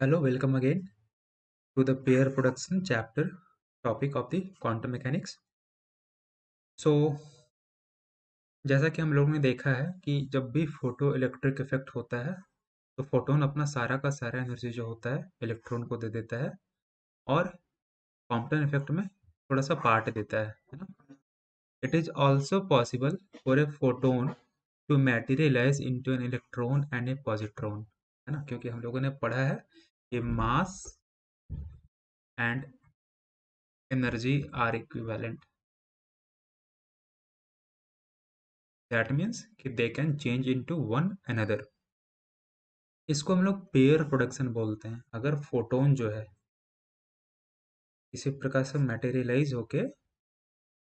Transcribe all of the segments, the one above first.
Hello, welcome again to the pair production chapter topic of the quantum mechanics. So, जैसा कि हम लोगों ने देखा है कि जब भी फोटो इलेक्ट्रिक इफेक्ट होता है तो फोटोन अपना सारा का सारा एनर्जी जो होता है इलेक्ट्रॉन को दे देता है और कॉम्पटन इफेक्ट में थोड़ा सा पार्ट देता है ना। It is also possible for a photon to materialize into an electron and a positron, है ना, क्योंकि हम लोगों ने पढ़ा है कि mass and energy are equivalent. That means कि they can change into one another. इसको हम लोग पेयर प्रोडक्शन बोलते हैं। अगर फोटोन जो है किसी प्रकार से मटेरियलाइज होके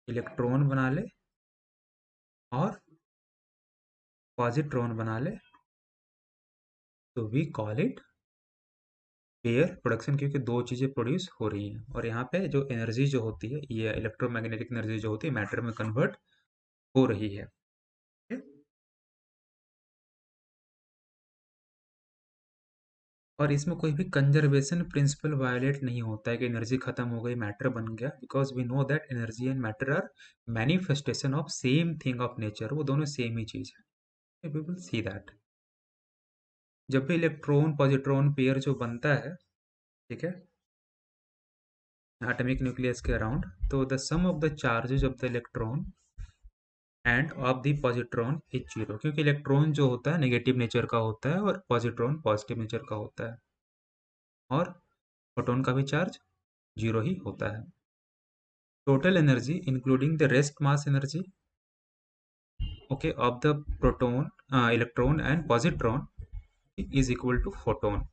इलेक्ट्रॉन बना ले और पॉजिट्रॉन बना ले तो we call it pair production, क्योंकि दो चीज़ें प्रोड्यूस हो रही हैं और यहाँ पे जो एनर्जी जो होती है ये इलेक्ट्रोमैग्नेटिक एनर्जी जो होती है मैटर में कन्वर्ट हो रही है। और इसमें कोई भी कंजर्वेशन प्रिंसिपल वायलेट नहीं होता है कि एनर्जी खत्म हो गई मैटर बन गया, because we know that energy and matter are manifestation of same thing of nature. वो दोनों सेम ही चीज है। वी विल सी दैट जब भी इलेक्ट्रॉन पॉजिट्रॉन पेयर जो बनता है, ठीक है, एटॉमिक न्यूक्लियस के अराउंड, तो the sum of the charges of the electron and of the positron is zero, क्योंकि इलेक्ट्रॉन जो होता है नेगेटिव नेचर का होता है और पॉजिट्रॉन पॉजिटिव नेचर का होता है और फोटोन का भी चार्ज जीरो ही होता है। Total energy including the rest mass energy, okay, of the proton, electron and positron is equal to photon,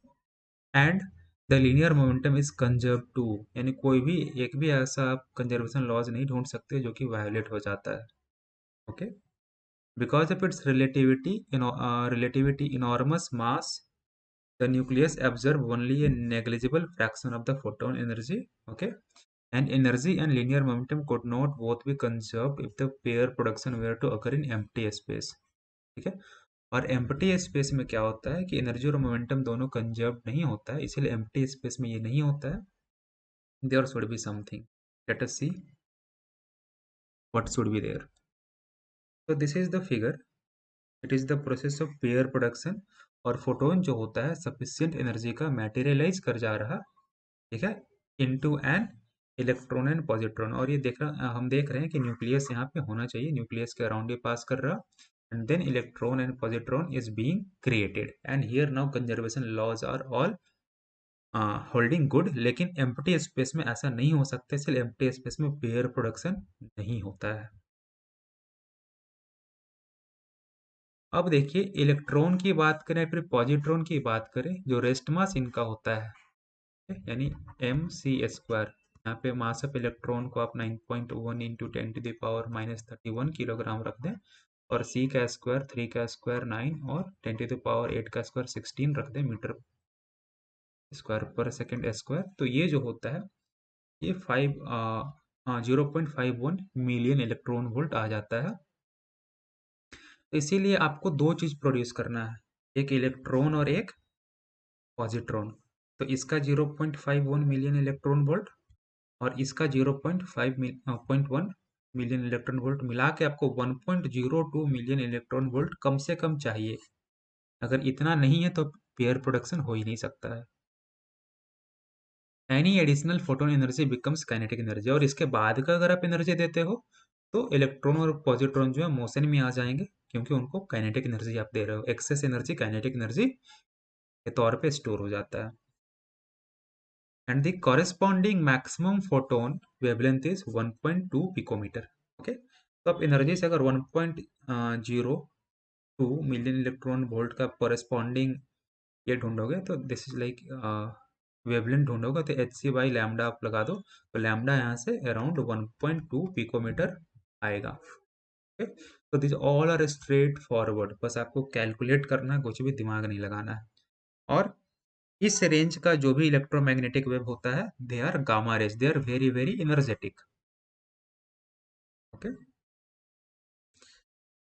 and the linear momentum is conserved too। यानी कोई भी एक भी ऐसा आप कंजर्वेशन लॉज नहीं ढूंढ सकते जो कि वायोलेट हो जाता है, okay, because of its relativity enormous mass, the nucleus absorb only a negligible fraction of the photon energy, okay, and energy and linear momentum could not both be conserved if the pair production were to occur in empty space। ठीक है, और empty space में क्या होता है कि energy और momentum दोनों कंजर्व नहीं होता है, इसीलिए एम्प्टी स्पेस में ये नहीं होता है। There should be something, let us see what should be there. तो this is the figure, it is the process of pair production, और फोटोन जो होता है सफिशियंट एनर्जी का मैटेरियलाइज कर जा रहा, ठीक है, into an electron and positron. और ये हम देख रहे हैं कि न्यूक्लियस यहाँ पे होना चाहिए, न्यूक्लियस के अराउंड ये पास कर रहा, and then electron and positron is being created, and here now conservation laws are all holding good. लेकिन एम्प्टी स्पेस में ऐसा नहीं हो सकता, इसलिए एम्प्टी स्पेस में पेयर प्रोडक्शन नहीं होता है। अब देखिए, इलेक्ट्रॉन की बात करें फिर पॉजिट्रॉन की बात करें, जो रेस्ट मास इनका होता है, यानी mc²। यहाँ पे मास ऑफ इलेक्ट्रॉन को आप 9.1 इंटू 10⁻⁻³ किलोग्राम रख दें, और c का स्क्वायर 3 का स्क्वायर 9 और 10⁸ का स्क्वायर 16 रख दें मीटर स्क्वायर पर सेकेंड स्क्वायर, तो ये जो होता है ये 0.51 मिलियन इलेक्ट्रॉन वोल्ट आ जाता है। तो इसीलिए आपको दो चीज प्रोड्यूस करना है, एक इलेक्ट्रॉन और एक पॉजिट्रॉन। तो इसका 0.51 मिलियन इलेक्ट्रॉन वोल्ट और इसका 0.1 मिलियन इलेक्ट्रॉन वोल्ट मिला के आपको 1.02 मिलियन इलेक्ट्रॉन वोल्ट कम से कम चाहिए। अगर इतना नहीं है तो पेयर प्रोडक्शन हो ही नहीं सकता है। Any additional photon energy becomes kinetic energy, और इसके बाद का अगर आप एनर्जी देते हो तो इलेक्ट्रॉन और पॉजिट्रॉन जो है मोशन में आ जाएंगे, क्योंकि उनको काइनेटिक एनर्जी आप दे रहे हो। एक्सेस एनर्जी काइनेटिक एनर्जी के तौर पे स्टोर हो जाता है। And the corresponding maximum photon wavelength is 1.2 picometre, okay. तो आप एनर्जी से अगर 1.02 मिलियन इलेक्ट्रॉन वोल्ट का कॉरेस्पॉन्डिंग ये ढूंढोगे तो दिस इज लाइक वेवलेंथ ढूंढोगे, तो एच सी बाई लैम्डा आप लगा दो, तो लैम्डा यहाँ से अराउंड 1.2 पिकोमीटर आएगा, ओके। तो this all are straight forward, बस आपको कैलकुलेट करना है, कुछ भी दिमाग नहीं लगाना है। और इस रेंज का जो भी इलेक्ट्रोमैग्नेटिक वेव होता है they are gamma rays, they are very very energetic, okay.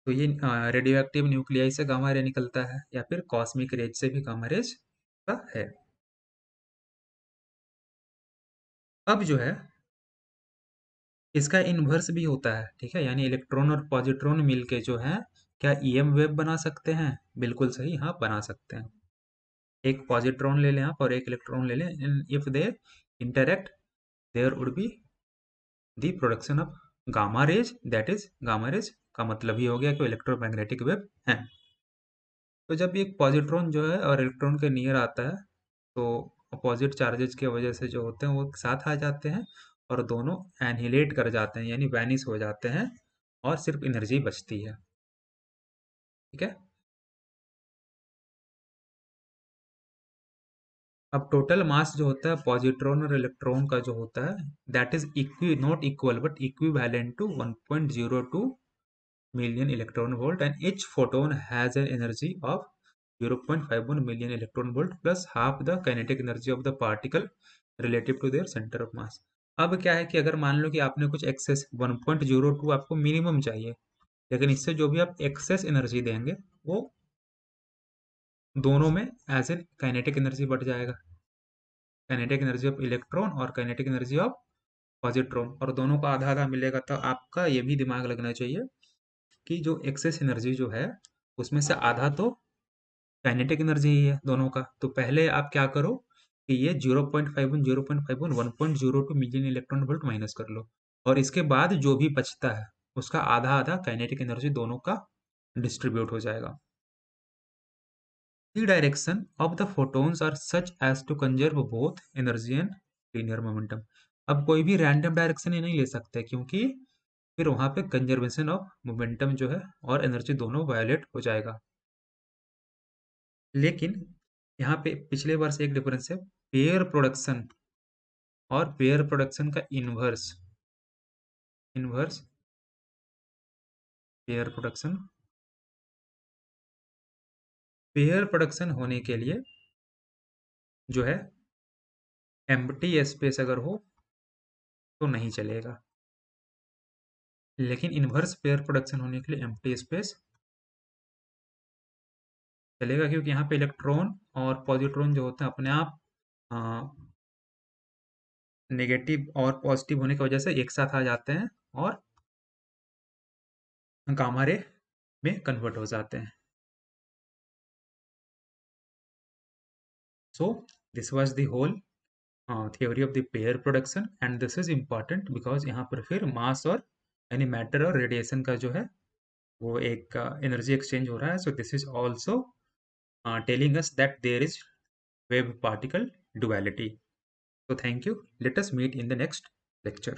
तो ये रेडियो एक्टिव न्यूक्लियाई से गामा रे निकलता है या फिर कॉस्मिक रेज से भी गामा रेज का है। अब जो है इसका इन्वर्स भी होता है, ठीक है, यानी इलेक्ट्रॉन और पॉजिट्रॉन मिलके जो है क्या ईएम वेव बना सकते हैं? बिल्कुल सही, हाँ बना सकते हैं। एक पॉजिट्रॉन ले लें आप और एक इलेक्ट्रॉन ले लें, if they interact there would be the production of gamma rays, that is gamma rays का मतलब ही हो गया कि इलेक्ट्रोमैग्नेटिक वेव है। तो जब एक पॉजिट्रॉन जो है और इलेक्ट्रॉन के नियर आता है तो अपोजिट चार्जेस की वजह से जो होते हैं वो एक साथ आ जाते हैं और दोनों एनहिलेट कर जाते हैं, यानी वैनिश हो जाते हैं और सिर्फ एनर्जी बचती है, ठीक है। अब टोटल मास जो होता है पॉजिट्रॉन और इलेक्ट्रॉन का जो होता है that is equi not equal but equivalent to 1.02 million electron volt, and each photon has an energy of 0.51 million electron volt plus half the kinetic energy of the particle relative to their center of mass। अब क्या है कि अगर मान लो कि आपने कुछ access 1.02 आपको मिनिमम चाहिए, लेकिन इससे जो भी आप एक्सेस एनर्जी देंगे वो दोनों में एज एन काइनेटिक एनर्जी बढ़ जाएगा, काइनेटिक एनर्जी ऑफ इलेक्ट्रॉन और काइनेटिक एनर्जी ऑफ पॉजिट्रॉन, और दोनों का आधा आधा मिलेगा। तो आपका ये भी दिमाग लगना चाहिए कि जो एक्सेस एनर्जी जो है उसमें से आधा तो काइनेटिक एनर्जी ही है दोनों का। तो पहले आप क्या करो कि ये 0.51 0.51 1.02 मिलियन इलेक्ट्रॉन वोल्ट माइनस कर लो, और इसके बाद जो भी बचता है उसका आधा आधा काइनेटिक एनर्जी दोनों का डिस्ट्रीब्यूट हो जाएगा। The direction of the photons are such as to conserve both energy and linear momentum। अब कोई भी रैंडम डायरेक्शन ही नहीं ले सकते क्योंकि फिर वहां पे कंजर्वेशन ऑफ मोमेंटम जो है और एनर्जी दोनों वायोलेट हो जाएगा। लेकिन यहाँ पे पिछले बार से एक डिफरेंस है, पेयर प्रोडक्शन और पेयर प्रोडक्शन का inverse, inverse pair production, pair production होने के लिए जो है एम्प्टी स्पेस अगर हो तो नहीं चलेगा, लेकिन इनवर्स पेयर प्रोडक्शन होने के लिए एम्प्टी स्पेस चलेगा, क्योंकि यहाँ पे इलेक्ट्रॉन और पॉजिट्रॉन जो होते हैं अपने आप नेगेटिव और पॉजिटिव होने की वजह से एक साथ आ जाते हैं और गामा रे में कन्वर्ट हो जाते हैं। So this was the whole theory of the pair production, and this is important because यहाँ पर फिर मास और यानी मैटर और रेडिएशन का जो है वो एक एनर्जी एक्सचेंज हो रहा है। So this is also telling us that there is wave particle duality। So thank you, let us meet in the next lecture।